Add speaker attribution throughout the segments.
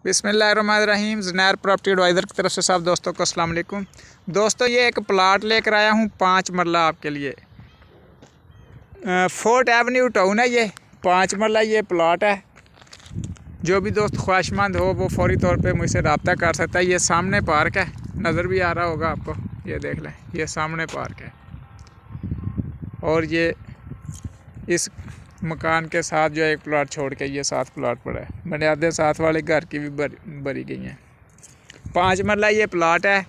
Speaker 1: बिस्मिल्लाहिर्रहमानिर्रहीम। ज़नैर property adviser की तरफ से सब दोस्तों को अस्सलाम वालेकुम। दोस्तों ये एक प्लाट लेकर आया हूँ 5 मरला आपके लिए। फोर्ट एवेन्यू टाउन है, ये 5 मरला ये प्लाट है। जो भी दोस्त ख्वाहिशमंद हो वो फौरी तौर पे मुझसे रब्ता कर सकता है। ये सामने पार्क है, नज़र भी आ रहा होगा आपको, ये देख लें, ये सामने पार्क है और ये इस मकान के साथ जो है एक प्लाट छोड़ के ये 7 प्लाट पड़ा है। बुनियादें साथ वाले घर की भी भरी गई हैं। 5 मरला ये प्लाट है।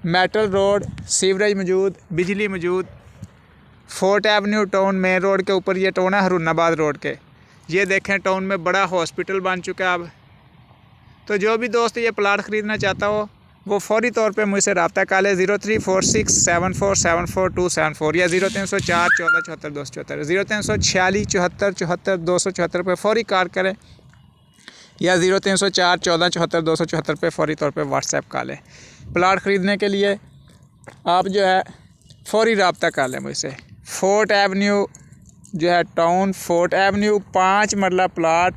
Speaker 1: मेटल रोड, सीवरेज मौजूद, बिजली मौजूद। Fort Avenue town main road के ऊपर ये टाउन है, हारूनाबाद रोड के। ये देखें टाउन में बड़ा हॉस्पिटल बन चुका है अब। तो जो भी दोस्त ये प्लाट ख़रीदना चाहता हो वो फौरी तौर पे मुझसे रब्ता कर ले। 03467474 या 0304 14 74 274, 0346 74 74 274 पे फौरी कॉल करें या 0304 14 74 274 पे फौरी तौर पे व्हाट्सएप कर लें। प्लाट ख़रीदने के लिए आप जो है फौरी रब्ता कर लें मुझसे। फोर्ट एवेन्यू जो है टाउन, फोर्ट एवेन्यू 5 मरला प्लाट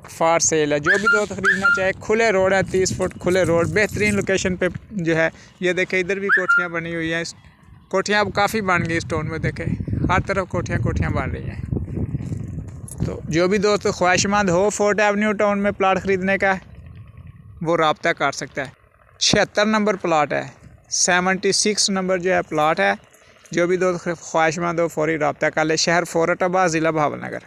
Speaker 1: फार सेल है। जो भी दोस्त खरीदना चाहे, खुले रोड है, 30 फुट खुले रोड, बेहतरीन लोकेशन पे जो है। ये देखें इधर भी कोठियाँ बनी हुई हैं। कोठियाँ अब काफ़ी बन गई इस टाउन में, देखें हर तरफ कोठियाँ बन रही हैं। तो जो भी दोस्त ख्वाहिशमंद हो फोर्ट एवेन्यू टाउन में प्लाट ख़रीदने का वो रब्ता कर सकता है। 76 नंबर प्लाट है, 76 नंबर जो है प्लाट है। जो भी दोस्त ख्वाहिशमंद हो फौरी रब्ता कर ले। शहर फोर्टआबाद, ज़िला भावनगर।